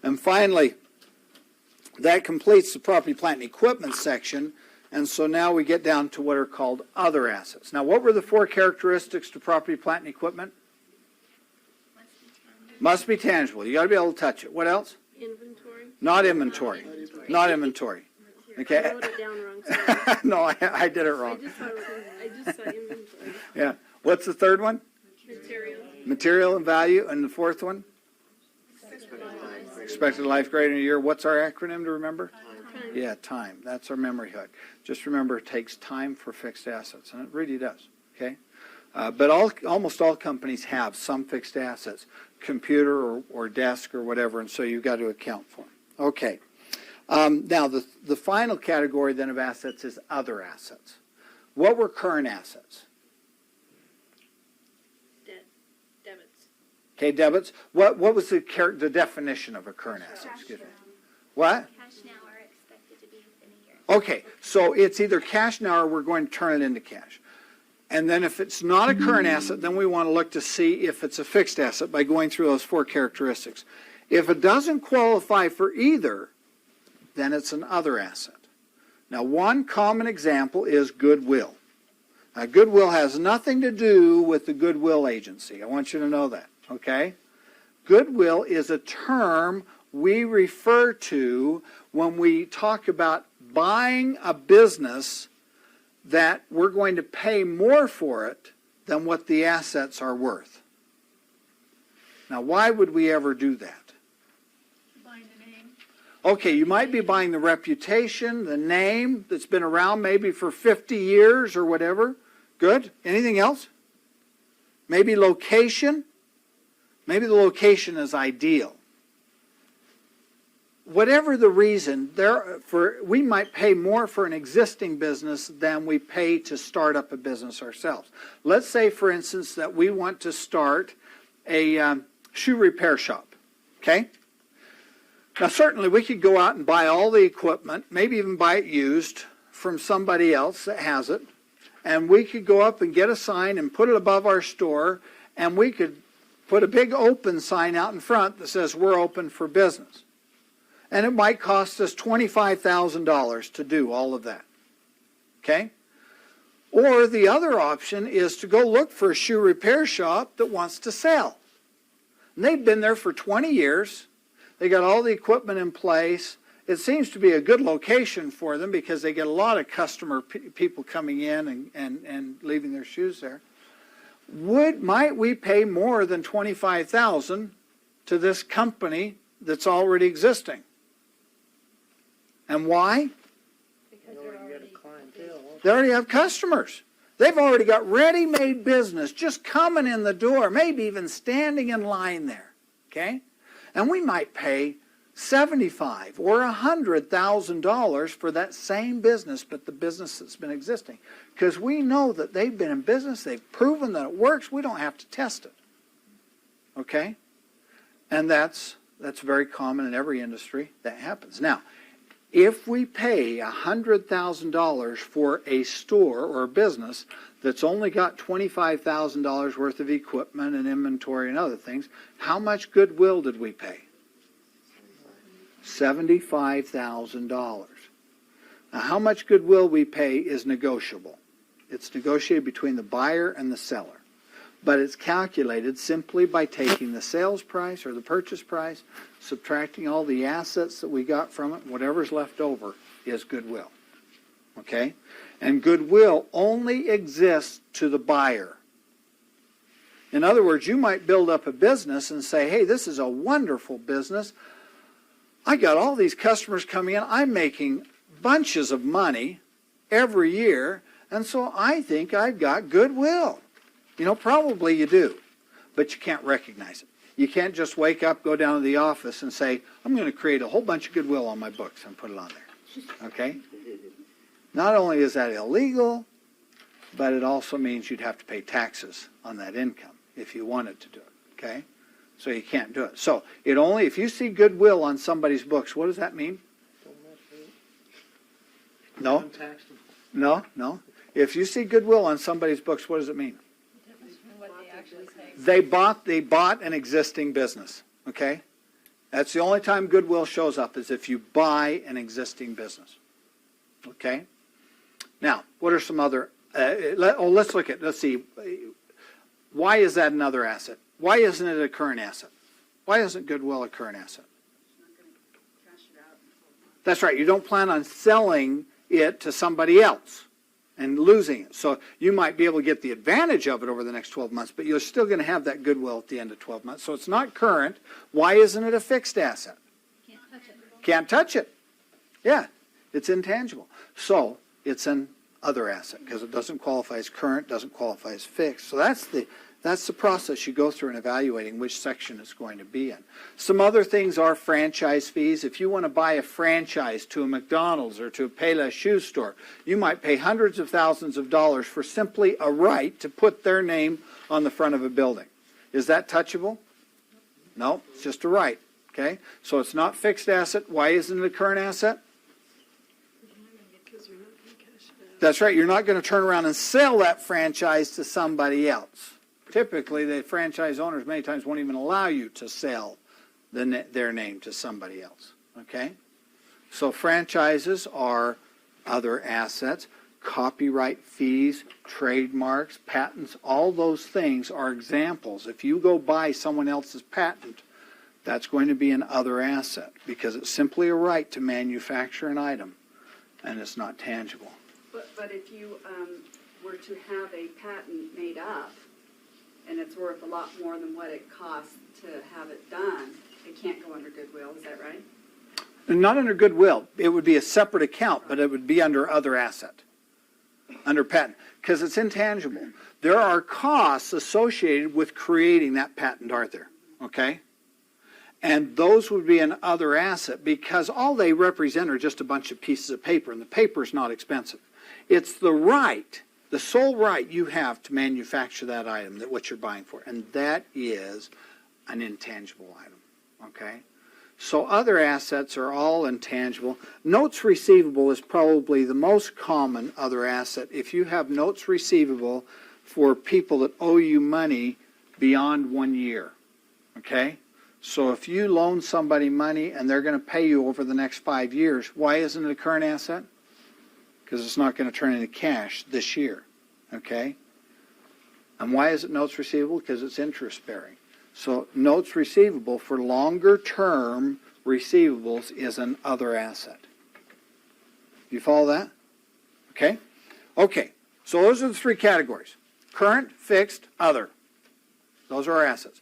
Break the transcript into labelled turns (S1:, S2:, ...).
S1: And finally, that completes the property, plant, and equipment section. And so now we get down to what are called other assets. Now, what were the 4 characteristics to property, plant, and equipment? Must be tangible. You got to be able to touch it. What else?
S2: Inventory.
S1: Not inventory. Not inventory. Okay.
S2: I wrote it down wrong. Sorry.
S1: No, I did it wrong.
S2: I just saw inventory.
S1: Yeah. What's the third one?
S2: Material.
S1: Material and value. And the fourth one? Expected life greater than a year. What's our acronym to remember?
S2: Time.
S1: Yeah, time. That's our memory hook. Just remember, it takes time for fixed assets, and it really does. Okay, but almost all companies have some fixed assets, computer or desk or whatever, and so you've got to account for them. Okay. Now the final category then of assets is other assets. What were current assets?
S2: Debits.
S1: Okay, debits. What was the definition of a current asset? Excuse me. What?
S3: Cash now are expected to be within a year.
S1: Okay, so it's either cash now or we're going to turn it into cash. And then if it's not a current asset, then we want to look to see if it's a fixed asset by going through those 4 characteristics. If it doesn't qualify for either, then it's an other asset. Now, one common example is goodwill. Now, goodwill has nothing to do with the goodwill agency. I want you to know that, okay? Goodwill is a term we refer to when we talk about buying a business that we're going to pay more for it than what the assets are worth. Now, why would we ever do that?
S3: Buying the name.
S1: Okay, you might be buying the reputation, the name that's been around maybe for 50 years or whatever. Good. Anything else? Maybe location. Maybe the location is ideal. Whatever the reason, we might pay more for an existing business than we pay to start up a business ourselves. Let's say, for instance, that we want to start a shoe repair shop. Okay? Now, certainly we could go out and buy all the equipment, maybe even buy it used from somebody else that has it, and we could go up and get a sign and put it above our store, and we could put a big open sign out in front that says we're open for business. And it might cost us $25,000 to do all of that. Okay? Or the other option is to go look for a shoe repair shop that wants to sell. And they've been there for 20 years. They got all the equipment in place. It seems to be a good location for them because they get a lot of people coming in and leaving their shoes there. Might we pay more than $25,000 to this company that's already existing? And why?
S2: Because
S1: They already have customers. They've already got ready-made business just coming in the door, maybe even standing in line there. Okay? And we might pay $75,000 or $100,000 for that same business, but the business that's been existing. Because we know that they've been in business, they've proven that it works, we don't have to test it. Okay? And that's very common in every industry. That happens. Now, if we pay $100,000 for a store or a business that's only got $25,000 worth of equipment and inventory and other things, how much goodwill did we pay? $75,000. Now, how much goodwill we pay is negotiable. It's negotiated between the buyer and the seller. But it's calculated simply by taking the sales price or the purchase price, subtracting all the assets that we got from it, whatever's left over is goodwill. Okay? And goodwill only exists to the buyer. In other words, you might build up a business and say, hey, this is a wonderful business. I got all these customers coming in. I'm making bunches of money every year, and so I think I've got goodwill. You know, probably you do, but you can't recognize it. You can't just wake up, go down to the office and say, I'm going to create a whole bunch of goodwill on my books and put it on there. Okay? Not only is that illegal, but it also means you'd have to pay taxes on that income if you wanted to do it. Okay? So you can't do it. So if you see goodwill on somebody's books, what does that mean? No? No. If you see goodwill on somebody's books, what does it mean? They bought an existing business, okay? That's the only time goodwill shows up, is if you buy an existing business. Okay? Now, what are some other, let's see. Why is that another asset? Why isn't it a current asset? Why isn't goodwill a current asset? That's right. You don't plan on selling it to somebody else and losing it. So you might be able to get the advantage of it over the next 12 months, but you're still going to have that goodwill at the end of 12 months. So it's not current. Why isn't it a fixed asset?
S3: Can't touch it.
S1: Can't touch it. Yeah, it's intangible. So it's an other asset because it doesn't qualify as current, doesn't qualify as fixed. So that's the process you go through in evaluating which section it's going to be in. Some other things are franchise fees. If you want to buy a franchise to a McDonald's or to a Payless shoe store, you might pay hundreds of thousands of dollars for simply a right to put their name on the front of a building. Is that touchable? No, it's just a right. Okay, so it's not fixed asset. Why isn't it a current asset?
S2: Because we're not going to cash it out.
S1: That's right. You're not going to turn around and sell that franchise to somebody else. Typically, the franchise owners many times won't even allow you to sell their name to somebody else. Okay? So franchises are other assets. Copyright fees, trademarks, patents, all those things are examples. If you go buy someone else's patent, that's going to be an other asset because it's simply a right to manufacture an item and it's not tangible.
S4: But if you were to have a patent made up, and it's worth a lot more than what it costs to have it done, it can't go under goodwill, is that right?
S1: Not under goodwill. It would be a separate account, but it would be under other asset, under patent, because it's intangible. There are costs associated with creating that patent, aren't there? Okay? And those would be an other asset because all they represent are just a bunch of pieces of paper, and the paper is not expensive. It's the right, the sole right you have to manufacture that item, that what you're buying for, and that is an intangible item. Okay? So other assets are all intangible. Notes receivable is probably the most common other asset. If you have notes receivable for people that owe you money beyond 1 year. Okay? So if you loan somebody money and they're going to pay you over the next 5 years, why isn't it a current asset? Because it's not going to turn into cash this year. Okay? And why is it notes receivable? Because it's interest bearing. So notes receivable for longer term receivables is an other asset. You follow that? Okay? Okay. So those are the three categories. Current, fixed, other. Those are our assets.